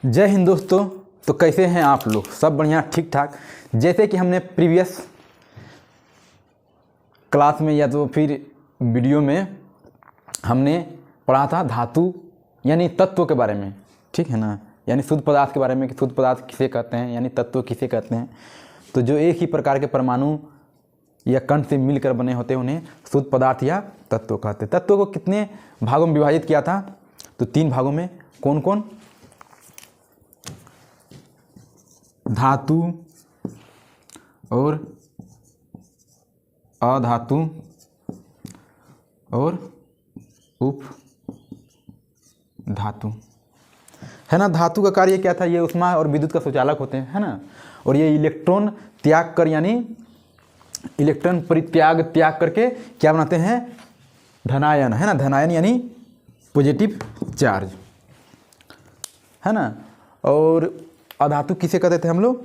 जय हिंद दोस्तों। तो कैसे हैं आप लोग? सब बढ़िया, ठीक ठाक। जैसे कि हमने प्रीवियस क्लास में या तो फिर वीडियो में हमने पढ़ा था धातु यानी तत्व के बारे में, ठीक है ना, यानी शुद्ध पदार्थ के बारे में कि शुद्ध पदार्थ किसे कहते हैं यानी तत्व किसे कहते हैं। तो जो एक ही प्रकार के परमाणु या कण से मिलकर बने होते हैं उन्हें शुद्ध पदार्थ या तत्व कहते हैं। तत्व को कितने भागों में विभाजित किया था? तो 3 भागों में। कौन कौन? धातु और अधातु और उप धातु, है ना। धातु का कार्य क्या था? ये ऊष्मा और विद्युत का सुचालक होते हैं, है ना। और ये इलेक्ट्रॉन त्याग कर यानी इलेक्ट्रॉन परित्याग त्याग करके क्या बनाते हैं? धनायन, है ना। धनायन यानी पॉजिटिव चार्ज, है ना। और अधातु किसे कहते थे हम लोग?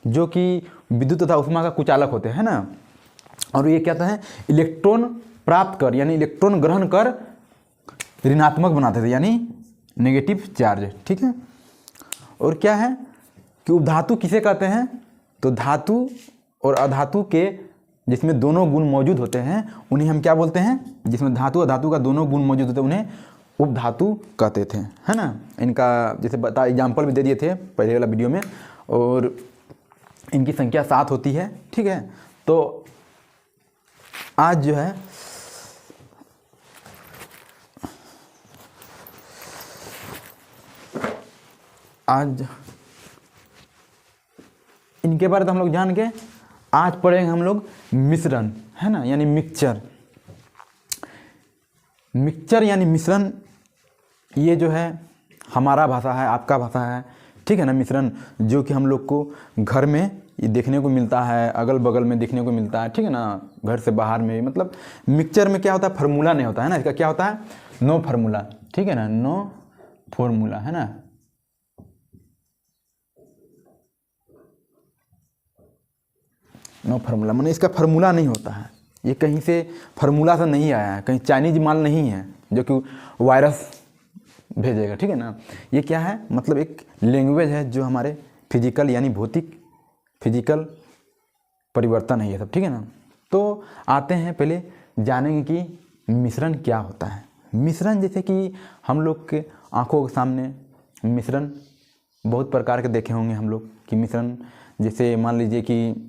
जो कि विद्युत तथा ऊष्मा का कुचालक होते हैं, है ना। और ये क्या है? इलेक्ट्रॉन प्राप्त कर यानी इलेक्ट्रॉन ग्रहण कर ऋणात्मक बनाते थे यानी नेगेटिव चार्ज, ठीक है। और क्या है कि उपधातु किसे कहते हैं? तो धातु और अधातु के जिसमें दोनों गुण मौजूद होते हैं उन्हें हम क्या बोलते हैं? जिसमें धातु अधातु का दोनों गुण मौजूद होते हैं उन्हें उपधातु कहते थे, है ना। इनका जैसे बता एग्जाम्पल भी दे दिए थे पहले वाला वीडियो में। और इनकी संख्या 7 होती है, ठीक है। तो आज जो है आज इनके बारे में हम लोग जान के आज पढ़ेंगे हम लोग मिश्रण, है ना, यानी मिक्सचर। मिक्सचर यानी मिश्रण, ये जो है हमारा भाषा है, आपका भाषा है, ठीक है ना। मिश्रण जो कि हम लोग को घर में ये देखने को मिलता है, अगल बगल में देखने को मिलता है, ठीक है ना। घर से बाहर में मतलब मिक्सचर में क्या होता है? फार्मूला नहीं होता है ना। इसका क्या होता है? नो फार्मूला, ठीक है ना। नो फार्मूला, है ना। नो फार्मूला माने इसका फार्मूला नहीं होता है। ये कहीं से फार्मूला से नहीं आया है, कहीं चाइनीज माल नहीं है जो कि वायरस भेजेगा, ठीक है ना। ये क्या है? मतलब एक लैंग्वेज है जो हमारे फिजिकल यानी भौतिक फिजिकल परिवर्तन है ये सब, ठीक है ना। तो आते हैं पहले जानेंगे कि मिश्रण क्या होता है। मिश्रण जैसे कि हम लोग के आंखों के सामने मिश्रण बहुत प्रकार के देखे होंगे हम लोग कि मिश्रण जैसे मान लीजिए कि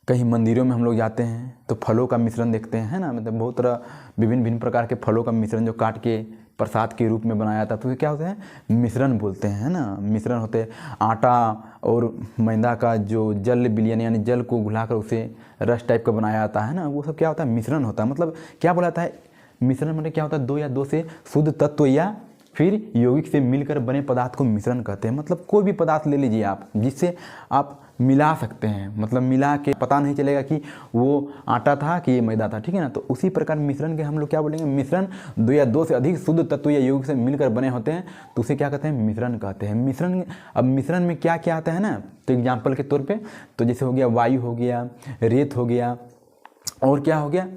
कहीं मंदिरों में हम लोग जाते हैं तो फलों का मिश्रण देखते हैं, है ना। मतलब बहुत तरह विभिन्न प्रकार के फलों का मिश्रण जो काट के प्रसाद के रूप में बनाया जाता है तो ये क्या होते हैं? मिश्रण बोलते हैं, है ना। मिश्रण होते हैं आटा और मैदा का जो जल विलयन यानी जल को घुलाकर उसे रस टाइप का बनाया जाता है ना, वो सब क्या होता है? मिश्रण होता है। मतलब क्या बोला जाता है? मिश्रण मतलब क्या होता है? 2 या 2 से शुद्ध तत्व या फिर यौगिक से मिलकर बने पदार्थ को मिश्रण कहते हैं। मतलब कोई भी पदार्थ ले लीजिए आप जिससे आप मिला सकते हैं, मतलब मिला के पता नहीं चलेगा कि वो आटा था कि ये मैदा था, ठीक है ना। तो उसी प्रकार मिश्रण के हम लोग क्या बोलेंगे? मिश्रण 2 या 2 से अधिक शुद्ध तत्व या यौगिक से मिलकर बने होते हैं तो उसे क्या कहते हैं? मिश्रण कहते हैं। मिश्रण, अब मिश्रण में क्या क्या आता है ना, तो एग्जाम्पल के तौर पर तो जैसे हो गया वायु, हो गया रेत, हो गया और क्या हो गया,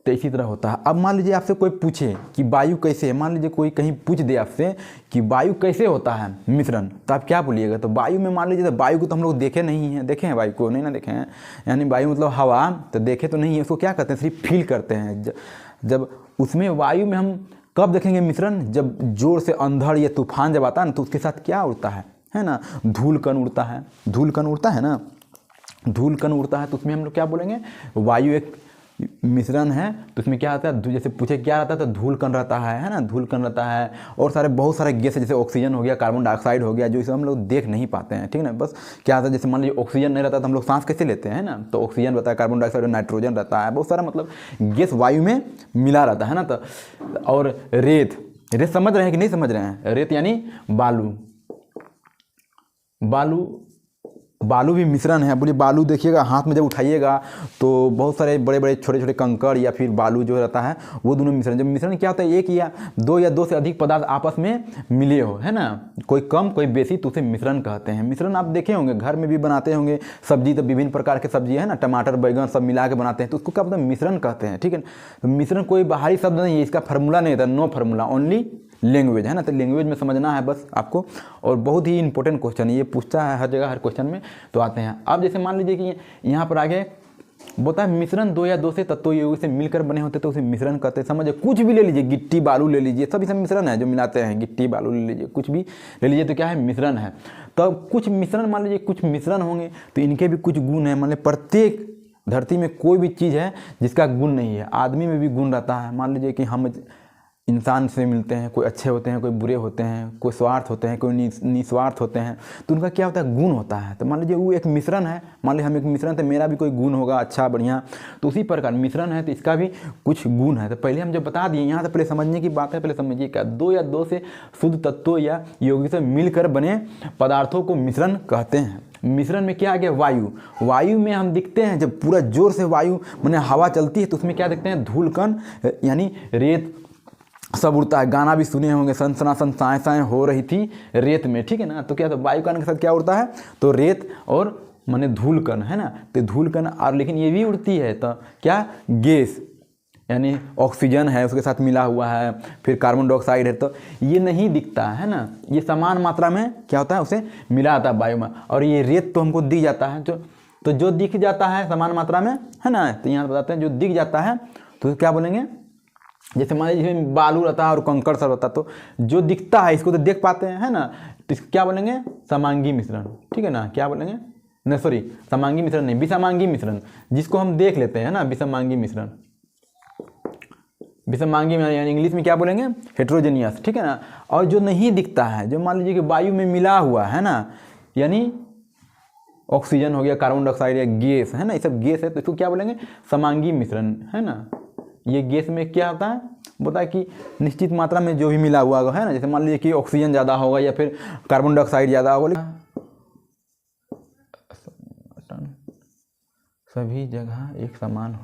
तो इसी तरह होता है। अब मान लीजिए आपसे कोई पूछे कि वायु कैसे है, मान लीजिए कोई कहीं पूछ दे आपसे कि वायु कैसे होता है मिश्रण, तो आप क्या बोलिएगा? तो वायु में मान लीजिए तो वायु को तो हम लोग देखे नहीं हैं, देखे हैं वायु को? नहीं ना देखे हैं। यानी वायु मतलब हवा, तो देखे तो नहीं है, उसको क्या कहते हैं? सिर्फ फील करते हैं। जब उसमें वायु में हम कब देखेंगे मिश्रण? जब जोर से अंधड़ या तूफान जब आता है ना तो उसके साथ क्या उड़ता है ना, धूल कण उड़ता है। धूल कण उड़ता है ना, धूल कण उड़ता है तो उसमें हम लोग क्या बोलेंगे? वायु एक मिश्रण है। तो उसमें क्या आता है? जैसे पूछे क्या रहता है तो धूल कण रहता है ना, धूल कण रहता है। और बहुत सारे गैस है जैसे ऑक्सीजन हो गया, कार्बन डाइऑक्साइड हो गया, जो इसे हम लोग देख नहीं पाते हैं, ठीक है ना। बस क्या आता है, जैसे मान लीजिए ऑक्सीजन नहीं रहता तो हम लोग सांस कैसे लेते हैं ना, तो ऑक्सीजन रहता है, कार्बन डाइऑक्साइड, नाइट्रोजन रहता है, बहुत सारा मतलब गैस वायु में मिला रहता है ना। तो और रेत, रेत समझ रहे हैं कि नहीं समझ रहे हैं? रेत यानी बालू, बालू भी मिश्रण है। बोलिए बालू देखिएगा हाथ में जब उठाइएगा तो बहुत सारे बड़े बड़े छोटे छोटे कंकड़ या फिर बालू जो रहता है वो दोनों मिश्रण। जब मिश्रण क्या होता है? 1 या 2 से अधिक पदार्थ आपस में मिले हो, है ना, कोई कम कोई बेसी, तो उसे मिश्रण कहते हैं। मिश्रण आप देखे होंगे घर में भी बनाते होंगे, सब्जी तो विभिन्न प्रकार के सब्जी है ना, टमाटर बैगन सब मिला के बनाते हैं तो उसको क्या मतलब मिश्रण कहते हैं, ठीक है। तो मिश्रण कोई बाहरी शब्द नहीं है, इसका फार्मूला नहीं होता, नो फार्मूला, ओनली लैंग्वेज, है ना। तो लैंग्वेज में समझना है बस आपको, और बहुत ही इंपॉर्टेंट क्वेश्चन है, ये पूछता है हर जगह, हर क्वेश्चन में तो आते हैं। अब जैसे मान लीजिए कि यहाँ पर आगे बोलता है मिश्रण दो या दो से तत्वों योगी से मिलकर बने होते तो उसे मिश्रण कहते हैं। समझिए कुछ भी ले लीजिए, गिट्टी बालू ले लीजिए, सब इसमें मिश्रण है जो मिलाते हैं, गिट्टी बालू ले लीजिए, कुछ भी ले लीजिए तो क्या है, मिश्रण है। तो कुछ मिश्रण, मान लीजिए कुछ मिश्रण होंगे तो इनके भी कुछ गुण हैं। मान लीजिए प्रत्येक धरती में कोई भी चीज़ है जिसका गुण नहीं है, आदमी में भी गुण रहता है। मान लीजिए कि हम इंसान से मिलते हैं, कोई अच्छे होते हैं, कोई बुरे होते हैं, कोई स्वार्थ होते हैं, कोई निस्वार्थ होते हैं, तो उनका क्या होता है, गुण होता है। तो मान लीजिए वो एक मिश्रण है, मान लीजिए हम एक मिश्रण, तो मेरा भी कोई गुण होगा अच्छा बढ़िया, तो उसी प्रकार मिश्रण है तो इसका भी कुछ गुण है। तो पहले हम जब बता दिए, यहाँ से पहले समझने की बात है, पहले समझिए क्या, दो या दो से शुद्ध तत्वों या यौगिक से मिलकर बने पदार्थों को मिश्रण कहते हैं। मिश्रण में क्या आ गया, वायु। वायु में हम दिखते हैं जब पूरा जोर से वायु माने हवा चलती है तो उसमें क्या देखते हैं, धूल कण यानी रेत सब उड़ता है। गाना भी सुने होंगे, सनसनासन साएँ साएँ हो रही थी रेत में, ठीक है ना। तो क्या, तो वायु कण के साथ क्या उड़ता है, तो रेत और माने धूल कण, है ना। तो धूल कण, और लेकिन ये भी उड़ती है तो क्या, गैस यानी ऑक्सीजन है उसके साथ मिला हुआ है, फिर कार्बन डाइऑक्साइड है, तो ये नहीं दिखता है ना, ये समान मात्रा में क्या होता है, उसे मिला आता है वायु में। और ये रेत तो हमको दिख जाता है, तो जो दिख जाता है समान मात्रा में, है ना। तो यहाँ बताते हैं जो दिख जाता है तो क्या बोलेंगे, जैसे मान लीजिए इसमें बालू रहता है और कंकड़ सब रहता है, तो जो दिखता है इसको तो देख पाते हैं, है ना, तो इसको क्या बोलेंगे, समांगी मिश्रण, ठीक है ना। क्या बोलेंगे, नहीं सॉरी, समांगी मिश्रण नहीं, विषमांगी मिश्रण, जिसको हम देख लेते हैं ना, विषमांगी मिश्रण। विषमांगी में यानी इंग्लिश में क्या बोलेंगे, हेट्रोजेनियस, ठीक है ना। और जो नहीं दिखता है, जो मान लीजिए कि वायु में मिला हुआ है ना, यानी ऑक्सीजन हो गया, कार्बन डाइऑक्साइड या गैस, है ना, ये सब गैस है, तो इसको क्या बोलेंगे, समांगी मिश्रण, है ना। ये गैस में क्या होता है, बोलता है कि निश्चित मात्रा में जो भी मिला हुआ है ना, जैसे मान लीजिए कि ऑक्सीजन ज़्यादा होगा या फिर कार्बन डाइऑक्साइड ज़्यादा होगा, सभी जगह एक समान हो।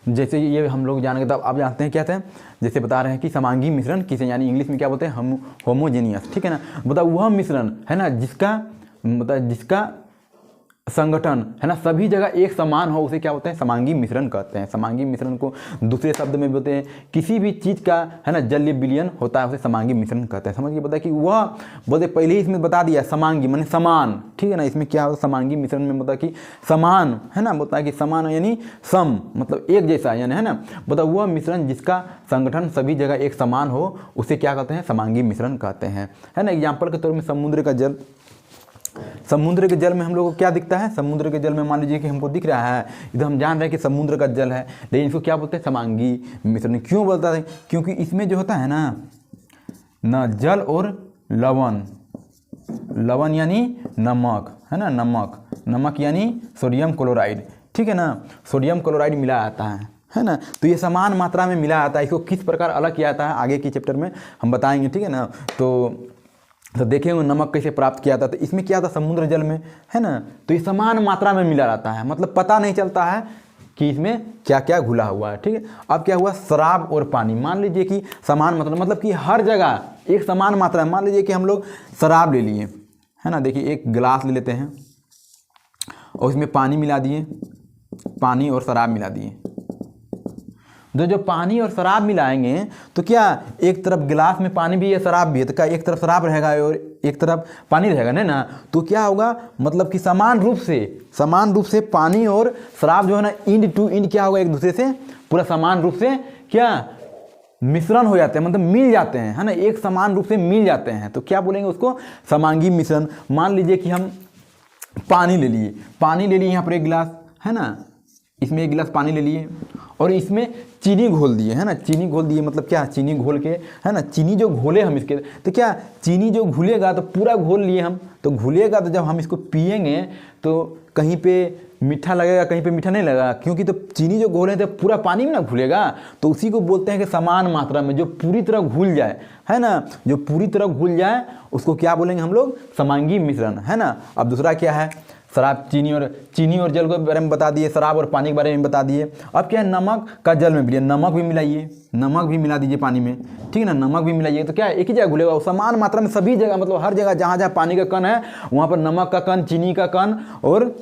जैसे ये हम लोग जानेंगे तब आप जानते हैं क्या थे, जैसे बता रहे हैं कि समांगी मिश्रण किसे, यानी इंग्लिश में क्या बोलते हैं, हम होमोजेनियस, ठीक है ना। मतलब वह मिश्रण है ना जिसका मतलब जिसका संगठन है ना सभी जगह एक समान हो, उसे क्या बोलते हैं, समांगी मिश्रण कहते हैं। समांगी मिश्रण को दूसरे शब्द में बोलते हैं किसी भी चीज़ का है ना जलीय विलयन होता है, उसे समांगी मिश्रण कहते हैं। समझ के पता है कि वह बोलते पहले ही इसमें बता दिया, समांगी माने समान, ठीक है ना। इसमें क्या होता है, समांगी मिश्रण में बोलता है कि समान, है ना, बोलता है कि समान यानी सम मतलब एक जैसा, यानी है ना, बोलता वह मिश्रण जिसका संगठन सभी जगह एक समान हो, उसे क्या कहते हैं, समांगी मिश्रण कहते हैं, है ना। एग्जाम्पल के तौर में समुद्र का जल, समुद्र के जल में हम लोग को क्या दिखता है, समुद्र के जल में मान लीजिए कि हमको दिख रहा है, इधर हम जान रहे हैं कि समुद्र का जल है, लेकिन इसको क्या बोलते हैं, समांगी मिश्रण। क्यों बोलता है, क्योंकि इसमें जो होता है ना जल और लवण, लवण यानी नमक, है ना, नमक यानी सोडियम क्लोराइड, ठीक है ना, सोडियम क्लोराइड मिला आता है ना। तो ये समान मात्रा में मिला आता है। इसको किस प्रकार अलग किया जाता है आगे के चैप्टर में हम बताएंगे, ठीक है ना। तो देखेंगे नमक कैसे प्राप्त किया था। तो इसमें क्या था, समुद्र जल में, है ना, तो ये समान मात्रा में मिला रहता है, मतलब पता नहीं चलता है कि इसमें क्या क्या घुला हुआ है, ठीक है। अब क्या हुआ, शराब और पानी, मान लीजिए कि समान मतलब कि हर जगह एक समान मात्रा है। मान लीजिए कि हम लोग शराब ले लिए, है ना, देखिए एक गिलास ले लेते हैं और उसमें पानी मिला दिए, पानी और शराब मिला दिए। जो पानी और शराब मिलाएंगे तो क्या एक तरफ गिलास में पानी भी है शराब भी है, तो क्या एक तरफ शराब रहेगा और एक तरफ पानी रहेगा ना, तो क्या होगा, मतलब कि समान रूप से पानी और शराब जो है ना इंड टू इंड क्या होगा, एक दूसरे से पूरा समान रूप से क्या मिश्रण हो जाते हैं, मतलब मिल जाते हैं, है ना, एक समान रूप से मिल जाते हैं। तो क्या बोलेंगे उसको, समांगी मिश्रण। मान लीजिए कि हम पानी ले लिए यहाँ पर एक गिलास, है ना, इसमें एक गिलास पानी ले लिए और इसमें चीनी घोल दिए, है ना, चीनी घोल दिए, मतलब क्या, चीनी घोल के, है ना, चीनी जो घोले हम इसके, तो क्या चीनी जो घुलेगा तो पूरा घोल लिए हम, तो घुलेगा तो जब हम इसको पिएंगे तो कहीं पे मीठा लगेगा, कहीं पे मीठा नहीं लगेगा, क्योंकि तो चीनी जो घोले तो पूरा पानी में ना घुलेगा। तो उसी को बोलते हैं कि समान मात्रा में जो पूरी तरह घुल जाए, है ना, जो पूरी तरह घुल जाए उसको क्या बोलेंगे हम लोग, समांगी मिश्रण, है ना। अब दूसरा क्या है, शराब, चीनी और जल के बारे में बता दिए, शराब और पानी के बारे में बता दिए। अब क्या है, नमक का जल में भी, नमक भी मिलाइए, नमक भी मिला दीजिए पानी में, ठीक है ना, नमक भी मिलाइए, तो क्या है, एक ही जगह घुलेगा, समान मात्रा में सभी जगह, मतलब हर जगह जहाँ जहाँ पानी का कण है वहाँ पर नमक का कण, चीनी का कण और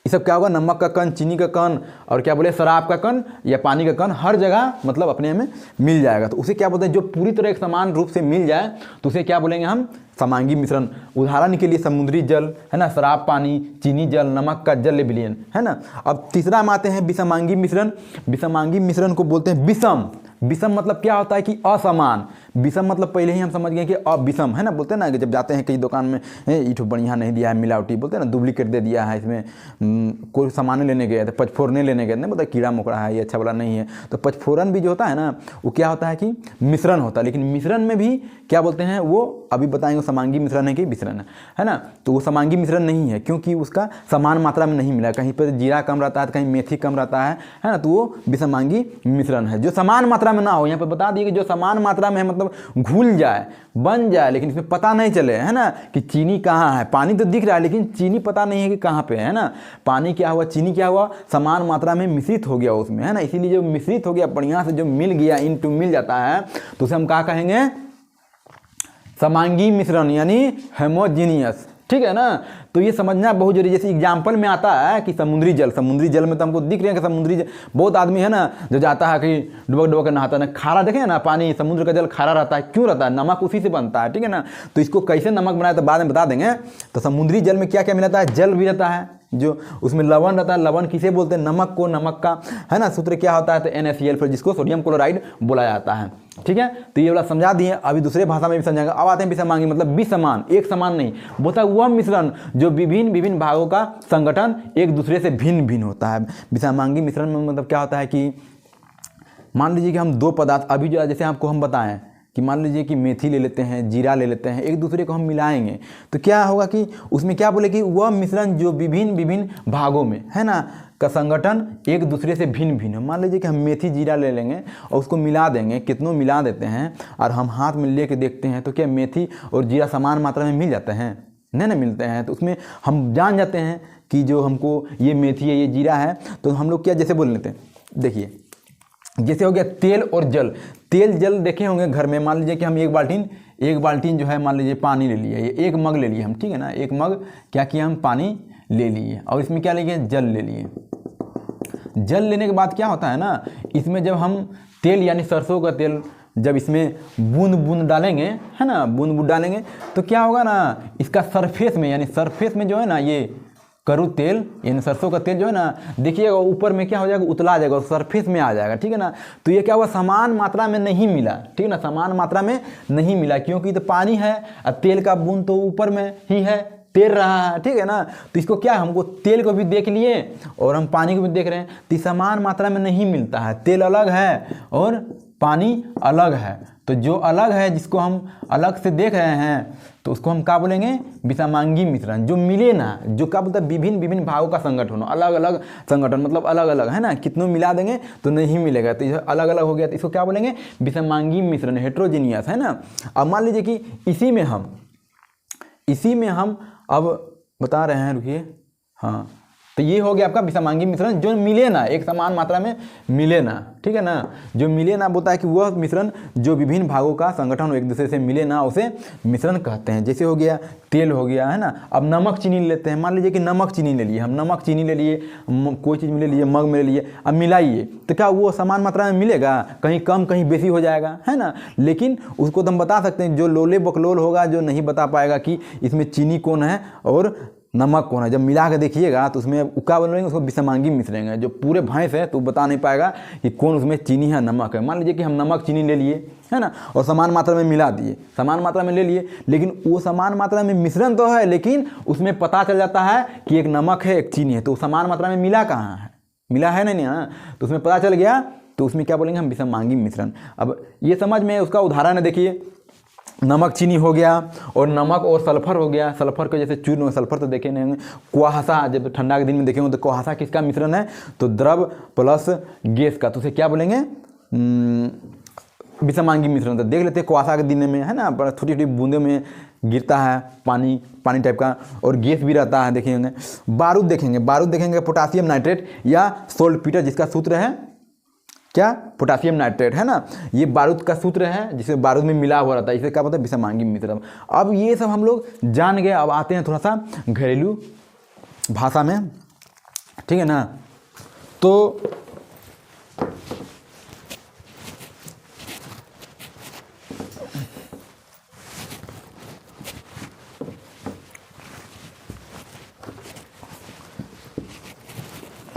ये सब क्या होगा, नमक का कण, चीनी का कण और क्या बोले शराब का कण या पानी का कण हर जगह मतलब अपने में मिल जाएगा। तो उसे क्या बोलते हैं, जो पूरी तरह एक समान रूप से मिल जाए तो उसे क्या बोलेंगे हम, समांगी मिश्रण। उदाहरण के लिए समुद्री जल है ना, शराब पानी, चीनी जल, नमक का जल विलयन है ना। अब तीसरा हम आते हैं विषमांगी मिश्रण। विषमांगी मिश्रण को बोलते हैं विषम। विषम मतलब क्या होता है कि असमान। विषम मतलब पहले ही हम समझ गए कि अविषम है ना, बोलते हैं ना कि जब जाते हैं कई दुकान में ईटो बढ़िया नहीं दिया है, मिलावटी, बोलते हैं ना डुप्लीकेट दे दिया है, इसमें कोई सामान लेने गए थे, पचफोरने लेने गए, नहीं बोलते कीड़ा मकोड़ा है, ये अच्छा वाला नहीं है। तो पचफोरन भी जो होता है ना वो क्या होता है कि मिश्रण होता है, लेकिन मिश्रण में भी क्या बोलते हैं वो अभी बताएंगे, समांगी मिश्रण है कि मिश्रण है ना। तो वो समांगी मिश्रण नहीं है क्योंकि उसका समान मात्रा में नहीं मिला, कहीं पर जीरा कम रहता है, कहीं मेथी कम रहता है ना, तो वो विषमांगी मिश्रण है। जो समान मात्रा में ना हो, यहाँ पर बता दिए कि जो समान मात्रा में है मतलब घुल जाए, बन जाए, लेकिन इसमें पता नहीं चले है ना कि चीनी कहाँ है। पानी तो दिख रहा है लेकिन चीनी पता नहीं है कि कहाँ पे है ना। पानी क्या हुआ, चीनी क्या हुआ, समान मात्रा में मिश्रित हो गया उसमें है ना। इसीलिए जो मिश्रित हो गया बढ़िया से, जो मिल गया, इनटू मिल जाता है, तो उसे हम क्या कहेंगे, समांगी मिश्रण यानी हेमोजीनियस, ठीक है ना। तो ये समझना बहुत जरूरी। जैसे एग्जाम्पल में आता है कि समुद्री जल, समुद्री जल में तो हमको दिख रहे हैं कि समुद्री जल, बहुत आदमी है ना जो जाता है कि डुबक डुबक के नहाता है ना, खारा देखें ना पानी, समुद्र का जल खारा रहता है, क्यों रहता है, नमक उसी से बनता है, ठीक है ना। तो इसको कैसे नमक बनाया तो बाद में बता देंगे। तो समुद्री जल में क्या क्या मिलाता है, जल भी रहता है, जो उसमें लवण रहता है। लवण किसे बोलते हैं, नमक को। नमक का है ना सूत्र क्या होता है, तो NaCl, फिर जिसको सोडियम क्लोराइड बोला जाता है, ठीक है। तो ये वाला समझा दिए, अभी दूसरे भाषा में भी समझाएंगे। अब आते हैं विषमांगी मतलब विसमान, एक समान नहीं, बोलता है वह मिश्रण जो विभिन्न विभिन्न भागों का संगठन एक दूसरे से भिन्न भिन्न होता है। विषमांगी मिश्रण में मतलब क्या होता है कि मान लीजिए कि हम दो पदार्थ, अभी जो जैसे आपको हम बताएं कि मान लीजिए कि मेथी ले लेते हैं, जीरा ले लेते हैं, एक दूसरे को हम मिलाएंगे तो क्या होगा कि उसमें क्या बोले कि वह मिश्रण जो विभिन्न विभिन्न भागों में है ना का संगठन एक दूसरे से भिन्न भिन्न है। मान लीजिए कि हम मेथी जीरा ले लेंगे और उसको मिला देंगे, कितनों मिला देते हैं और हम हाथ में ले देखते हैं तो क्या मेथी और जीरा समान मात्रा में मिल जाते हैं, नहीं ना मिलते हैं। तो उसमें हम जान जाते हैं कि जो हमको ये मेथी है, ये जीरा है। तो हम लोग क्या जैसे बोल लेते हैं, देखिए जैसे हो गया तेल और जल। तेल जल देखे होंगे घर में, मान लीजिए कि हम एक बाल्टीन जो है मान लीजिए पानी ले लिए, ये एक मग ले लिए हम, ठीक है ना, एक मग क्या किया हम, पानी ले लिए और इसमें क्या ले लिए, जल ले लिए। जल लेने के बाद क्या होता है ना, इसमें जब हम तेल यानी सरसों का तेल जब इसमें बूंद बूंद डालेंगे है ना, बूंद बूंद डालेंगे तो क्या होगा ना, इसका सरफेस में यानी सरफेस में जो है ना ये करू तेल यानी सरसों का तेल जो है ना, देखिएगा ऊपर में क्या हो जाएगा, उतला जाएगा और सरफेस में आ जाएगा, ठीक है ना। तो ये क्या हुआ, समान मात्रा में नहीं मिला, ठीक है ना, समान मात्रा में नहीं मिला क्योंकि तो पानी है और तेल का बूंद तो ऊपर में ही है, तैर रहा है, ठीक है ना। तो इसको क्या, हमको तेल को भी देख लिए और हम पानी को भी देख रहे हैं, तो समान मात्रा में नहीं मिलता है। तेल अलग है और पानी अलग है, तो जो अलग है जिसको हम अलग से देख रहे हैं तो उसको हम क्या बोलेंगे, विषमांगी मिश्रण। जो मिले ना, जो क्या बोलते हैं, विभिन्न विभिन्न भागों का संगठन, अलग अलग संगठन मतलब अलग अलग है ना, कितनों मिला देंगे तो नहीं मिलेगा, तो ये अलग अलग हो गया, तो इसको क्या बोलेंगे, विषमांगी मिश्रण, हेट्रोजीनियस है ना। अब मान लीजिए कि इसी में हम अब बता रहे हैं, रुकिए, हाँ, तो ये हो गया आपका विषमांगी मिश्रण जो मिले ना, एक समान मात्रा में मिले ना, ठीक है ना। जो मिले ना बोलता है कि वह मिश्रण जो विभिन्न भागों का संगठन एक दूसरे से मिले ना, उसे मिश्रण कहते हैं। जैसे हो गया तेल हो गया है ना। अब नमक चीनी लेते हैं, मान लीजिए कि नमक चीनी ले लिए हम, नमक चीनी ले लिए, कोई चीज़ में ले लिए, मग में ले लिए, अब मिलाइए तो क्या वो समान मात्रा में मिलेगा, कहीं कम कहीं बेसी हो जाएगा है ना। लेकिन उसको तो हम बता सकते हैं, जो लोले बकलोल होगा जो नहीं बता पाएगा कि इसमें चीनी कौन है और नमक कौन है, जब मिला के देखिएगा तो उसमें क्या बोलेंगे, उसको विषमांगी मिश्रेंगे। जो पूरे भैंस है तो बता नहीं पाएगा कि कौन उसमें चीनी है नमक है। मान लीजिए कि हम नमक चीनी ले लिए है ना और समान मात्रा में मिला दिए, समान मात्रा में ले लिए, लेकिन वो समान मात्रा में मिश्रण तो है लेकिन उसमें पता चल जाता है कि एक नमक है एक चीनी है, तो समान मात्रा में मिला कहाँ है, मिला है नहीं ना, तो उसमें पता चल गया, तो उसमें क्या बोलेंगे हम, विषमांगी मिश्रण। अब ये समझ में उसका उदाहरण है, देखिए नमक चीनी हो गया और नमक और सल्फर हो गया। सल्फर को जैसे चूर्ण, सल्फर तो देखे नहीं होंगे, कुहासा, जब ठंडा के दिन में देखेंगे तो कुहासा किसका मिश्रण है, तो द्रव प्लस गैस का, तो उसे क्या बोलेंगे, विषमांगी मिश्रण। तो देख लेते हैं कुहासा के दिन में है ना, बड़ा छोटी छोटी बूंदों में गिरता है पानी टाइप का और गैस भी रहता है, देखेंगे। बारूद देखेंगे पोटासियम नाइट्रेट या सोल्टपीटर, जिसका सूत्र है क्या, पोटासियम नाइट्रेट है ना, ये बारूद का सूत्र है जिसमें बारूद में मिला हुआ रहता है, इसे क्या बोलते हैं, विषमांगी मिश्रण। अब ये सब हम लोग जान गए। अब आते हैं थोड़ा सा घरेलू भाषा में, ठीक है ना। तो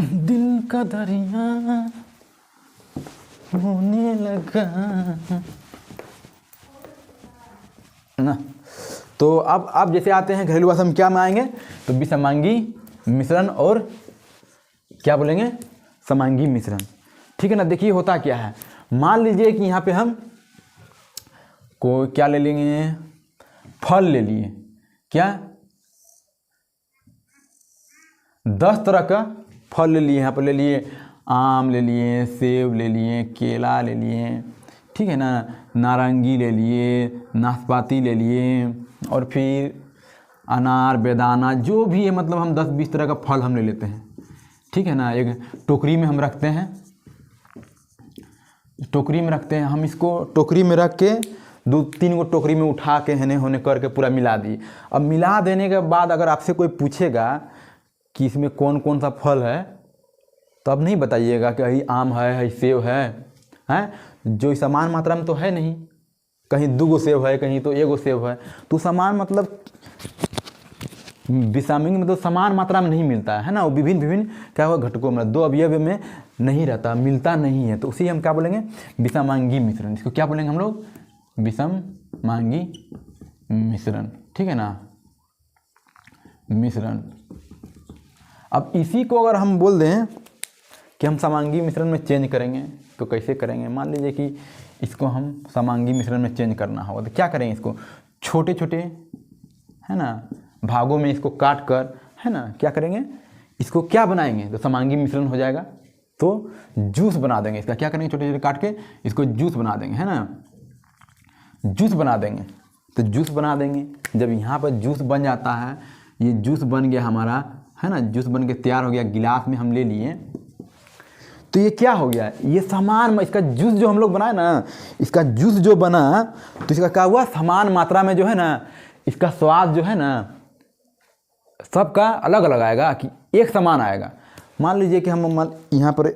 दिल का दरिया होने लगा ना। तो अब जैसे आते हैं घरेलू भाषा में क्या में आएंगे, तो विसमांगी मिश्रण और क्या बोलेंगे, समांगी मिश्रण। ठीक है ना। देखिए होता क्या है, मान लीजिए कि यहाँ पे हम को क्या ले लेंगे, फल ले लिए, क्या 10 तरह का फल ले लिए। यहाँ पर ले लिए आम ले लिए, सेब ले लिए, केला ले लिए, ठीक है ना, नारंगी ले लिए, नाशपाती ले लिए, और फिर अनार, बेदाना, जो भी है, मतलब हम 10-20 तरह का फल हम ले लेते हैं। ठीक है ना। एक टोकरी में हम रखते हैं, टोकरी में रखते हैं हम, इसको टोकरी में रख के 2-3 गो टोकरी में उठा के हेने होने करके पूरा मिला दिए। अब मिला देने के बाद अगर आपसे कोई पूछेगा कि इसमें कौन कौन सा फल है, तो अब नहीं बताइएगा कि यही आम है सेब है, हैं, जो समान मात्रा में तो है नहीं, कहीं 2 गो सेब है, कहीं तो 1 गो सेब है, तो समान मतलब विषामंगी मतलब समान मात्रा में नहीं मिलता है ना। वो विभिन्न क्या हुआ घटकों में, 2 अवयव में नहीं रहता, मिलता नहीं है, तो उसी हम क्या बोलेंगे, विषामांगी मिश्रण। इसको क्या बोलेंगे हम लोग, विषमांगी मिश्रण। ठीक है ना, मिश्रण। अब इसी को अगर हम बोल दें कि हम समांगी मिश्रण में चेंज करेंगे, तो कैसे करेंगे। मान लीजिए कि इसको हम समांगी मिश्रण में चेंज करना होगा, तो क्या करेंगे, इसको छोटे छोटे है ना भागों में इसको काट कर, है ना, क्या करेंगे, इसको क्या बनाएंगे, तो समांगी मिश्रण हो जाएगा। तो जूस बना देंगे इसका, क्या करेंगे, छोटे छोटे काट के इसको जूस बना देंगे, है ना, जूस बना देंगे। तो जूस बना देंगे, जब यहाँ पर जूस बन जाता है, ये जूस बन गया हमारा, है ना, जूस बन के तैयार हो गया, गिलास में हम ले लिए, तो ये क्या हो गया, ये समान, इसका जूस जो हम लोग बनाए ना, इसका जूस जो बना, तो इसका क्या हुआ, समान मात्रा में जो है ना, इसका स्वाद जो है ना सबका अलग अलग आएगा कि एक समान आएगा। मान लीजिए कि हम यहाँ पर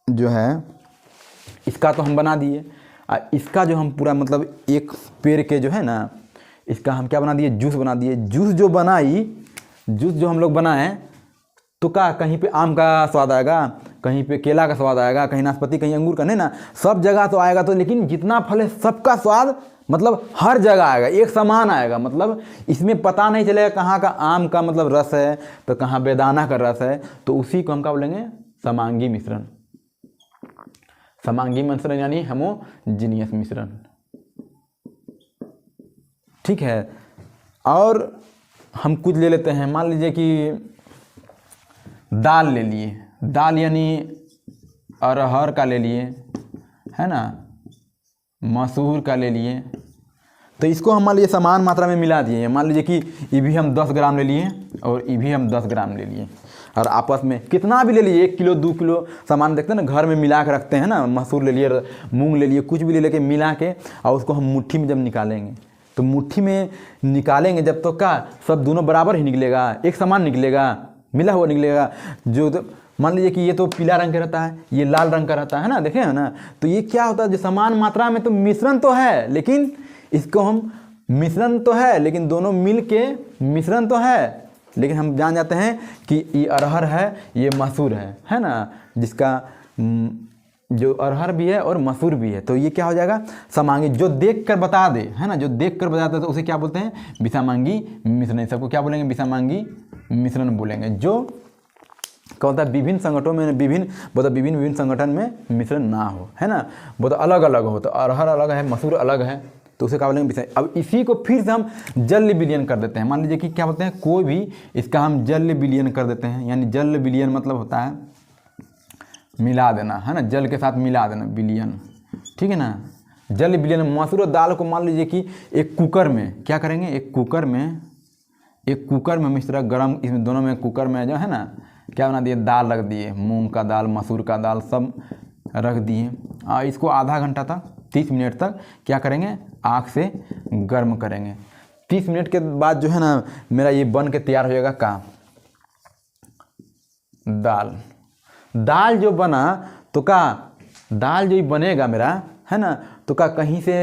जो है इसका तो हम बना दिए, इसका जो हम पूरा मतलब एक पेड़ के जो है ना, इसका हम क्या बना दिए, जूस बना दिए। जूस जो बनाई, जूस जो हम लोग बनाए, तो क्या कहीं पे आम का स्वाद आएगा, कहीं पे केला का स्वाद आएगा, कहीं नाशपाती, कहीं अंगूर का, नहीं ना, सब जगह तो आएगा। तो लेकिन जितना फल है सबका स्वाद मतलब हर जगह आएगा, एक समान आएगा। मतलब इसमें पता नहीं चलेगा कहाँ का आम का मतलब रस है, तो कहाँ बेदाना का रस है, तो उसी को हम क्या बोलेंगे, समांगी मिश्रण। समांगी मिश्रण यानी होमोजीनियस मिश्रण। ठीक है। और हम कुछ ले लेते हैं, मान लीजिए कि दाल ले लिए, दाल यानी अरहर का ले लिए, है ना, मसूर का ले लिए, तो इसको हम मान लीजिए समान मात्रा में मिला दिए। मान लीजिए कि ये भी हम 10 ग्राम ले लिए और ये भी हम 10 ग्राम ले लिए, और आपस में कितना भी ले लिए, 1 किलो 2 किलो सामान देखते हैं ना, घर में मिला के रखते हैं ना, मसूर ले लिए, मूंग ले लिए, कुछ भी ले लेके मिला के, और उसको हम मुट्ठी में जब निकालेंगे, तो मुट्ठी में निकालेंगे जब तो क्या सब दोनों बराबर ही निकलेगा, एक समान निकलेगा, मिला हुआ निकलेगा। जो तो मान लीजिए कि ये तो पीला रंग का रहता है, ये लाल रंग का रहता है ना, देखें है ना, तो ये क्या होता है, जो समान मात्रा में तो मिश्रण तो है, लेकिन इसको हम मिश्रण तो है, लेकिन दोनों मिल के मिश्रण तो है, लेकिन हम जान जाते हैं कि ये अरहर है, ये मसूर है ना, जिसका जो अरहर भी है और मसूर भी है, तो ये क्या हो जाएगा, समांगी। जो देख कर बता दे, है ना, जो देख कर बताता है, तो उसे क्या बोलते हैं, विषमांगी मिश्रण। सबको क्या बोलेंगे, विषमांगी मिश्रण बोलेंगे। जो क्या होता है, विभिन्न संगठनों में विभिन्न संगठन में मिश्रण ना हो, है ना, बहुत अलग अलग हो, तो अरहर अलग है, मसूर अलग है, तो उसे क्या बोलेंगे, विषय। अब इसी को फिर से हम जल विलयन कर देते हैं। मान लीजिए कि क्या बोलते हैं, कोई भी इसका हम जल विलयन कर देते हैं, यानी जल विलयन मतलब होता है मिला देना, है ना, जल के साथ मिला देना, विलयन। ठीक है ना, जल विलयन। मसूर और दाल को मान लीजिए कि एक कुकर में क्या करेंगे, एक कुकर में हम इस तरह गर्म, इसमें दोनों में कुकर में जो है ना क्या बना दिए, दाल रख दिए, मूंग का दाल, मसूर का दाल सब रख दिए, और इसको आधा घंटा तक 30 मिनट तक क्या करेंगे, आग से गर्म करेंगे। 30 मिनट के बाद जो है ना मेरा ये बन के तैयार हो जाएगा, का दाल, दाल जो बना तो का दाल जो बनेगा मेरा, है ना, तो का कहीं से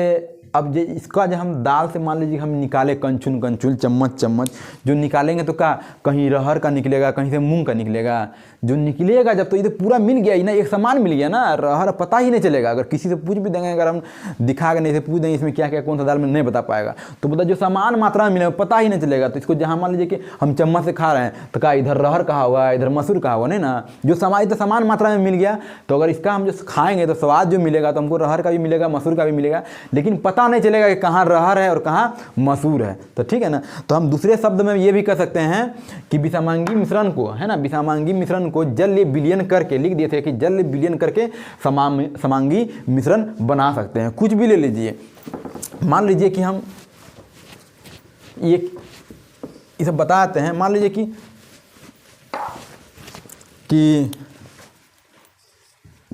अब जो इसका जो हम दाल से मान लीजिए हम निकाले कंचुन कंचुन चम्मच चम्मच जो निकालेंगे तो का कहीं अरहर का निकलेगा, कहीं से मूंग का निकलेगा। जो निकलेगा जब तो ये तो पूरा मिल गया ही ना, एक समान मिल गया ना, अरहर पता ही नहीं चलेगा। अगर किसी से पूछ भी देंगे, अगर हम दिखा के नहीं से पूछ देंगे इसमें क्या क्या कौन सा दाल में, नहीं बता पाएगा। तो मतलब जो समान मात्रा में मिलेगा पता ही नहीं चलेगा। तो इसको जहाँ मान लीजिए कि हम चम्मच से खा रहे हैं तो का इधर अरहर कहा हुआ, इधर मसूर कहा हुआ, नहीं ना, जो समान मात्रा में मिल गया। तो अगर इसका हम जो खाएंगे तो स्वाद जो मिलेगा तो हमको अरहर का भी मिलेगा, मसूर का भी मिलेगा, लेकिन पता नहीं चलेगा कि कहाँ अरहर है और कहाँ मसूर है। तो ठीक है ना। तो हम दूसरे शब्द में ये भी कह सकते हैं कि विषमांगी मिश्रण को, है ना, विषमांगी मिश्रण को जल विलयन करके लिख दिए थे कि जल विलयन करके समांगी मिश्रण बना सकते हैं। कुछ भी ले लीजिए, मान लीजिए कि हम ये सब बताते हैं। मान लीजिए कि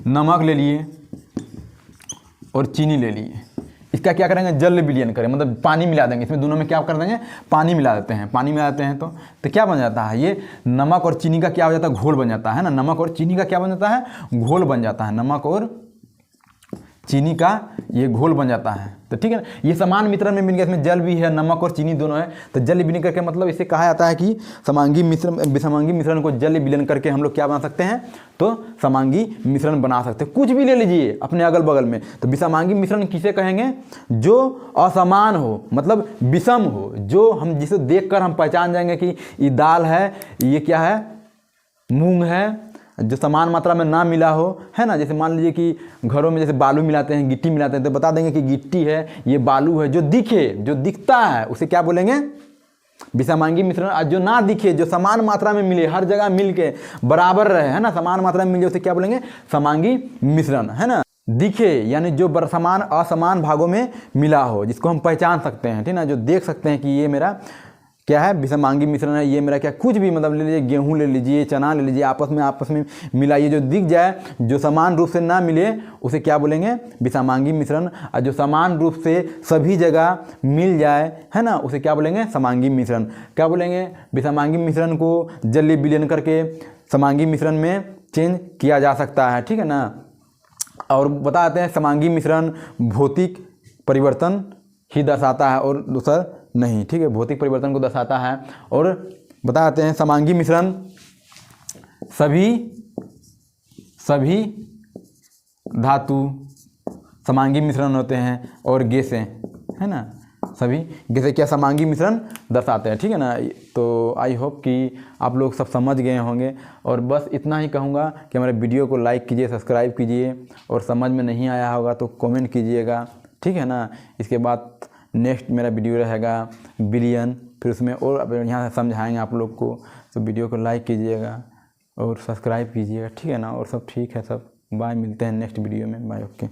नमक ले लिए और चीनी ले लिए, इसका क्या करेंगे, जल विलयन करें, मतलब पानी मिला देंगे। इसमें दोनों में क्या कर देंगे, पानी मिला देते हैं। पानी मिला देते हैं तो क्या बन जाता है, ये नमक और चीनी का क्या हो जाता है, घोल बन जाता है ना। नमक और चीनी का क्या बन जाता है, घोल बन जाता है। नमक और चीनी का ये घोल बन जाता है। तो ठीक है ना, ये समान मिश्रण में मिल गया, इसमें जल भी है, नमक और चीनी दोनों है। तो जल विलयन करके मतलब इसे कहा जाता है कि समांगी मिश्रण को जल विलयन करके हम लोग क्या बना सकते हैं, तो समांगी मिश्रण बना सकते हैं। कुछ भी ले लीजिए अपने अगल बगल में। तो विषमांगी मिश्रण किसे कहेंगे, जो असमान हो, मतलब विषम हो, जो हम जिसे देखकर हम पहचान जाएंगे कि ये दाल है, ये क्या है, मूंग है, जो समान मात्रा में ना मिला हो, है ना। जैसे मान लीजिए कि घरों में जैसे बालू मिलाते हैं, गिट्टी मिलाते हैं, तो बता देंगे कि गिट्टी है, ये बालू है। जो दिखे, जो दिखता है उसे क्या बोलेंगे, विषमांगी मिश्रण। जो ना दिखे, जो समान मात्रा में मिले, हर जगह मिल के बराबर रहे, है ना, समान मात्रा में मिले, उसे क्या बोलेंगे, समांगी मिश्रण, है ना। दिखे यानी जो समान असमान भागों में मिला हो, जिसको हम पहचान सकते हैं, ठीक ना, जो देख सकते हैं कि ये मेरा क्या है, विषमांगी मिश्रण है, ये मेरा क्या, कुछ भी मतलब ले लीजिए, गेहूं ले लीजिए, चना ले लीजिए, आपस में मिलाइए, जो दिख जाए, जो समान रूप से ना मिले उसे क्या बोलेंगे, विषमांगी मिश्रण। और जो समान रूप से सभी जगह मिल जाए, है ना, उसे क्या बोलेंगे, समांगी मिश्रण। क्या बोलेंगे, विषमांगी मिश्रण को जल विलयन करके समांगी मिश्रण में चेंज किया जा सकता है, ठीक है ना। और बताते हैं समांगी मिश्रण भौतिक परिवर्तन ही दर्शाता है और दूसरा नहीं, ठीक है, भौतिक परिवर्तन को दर्शाता है। और बताते हैं समांगी मिश्रण सभी धातु समांगी मिश्रण होते हैं और गैसें, है ना, सभी गैसें क्या समांगी मिश्रण दर्शाते हैं, ठीक है ना। तो आई होप कि आप लोग सब समझ गए होंगे। और बस इतना ही कहूँगा कि हमारे वीडियो को लाइक कीजिए, सब्सक्राइब कीजिए, और समझ में नहीं आया होगा तो कमेंट कीजिएगा, ठीक है ना। इसके बाद नेक्स्ट मेरा वीडियो रहेगा विलयन, फिर उसमें और यहाँ से समझाएंगे आप लोग को। तो वीडियो को लाइक कीजिएगा और सब्सक्राइब कीजिएगा, ठीक है ना। और सब ठीक है सब, बाय, मिलते हैं नेक्स्ट वीडियो में, बाय, ओके।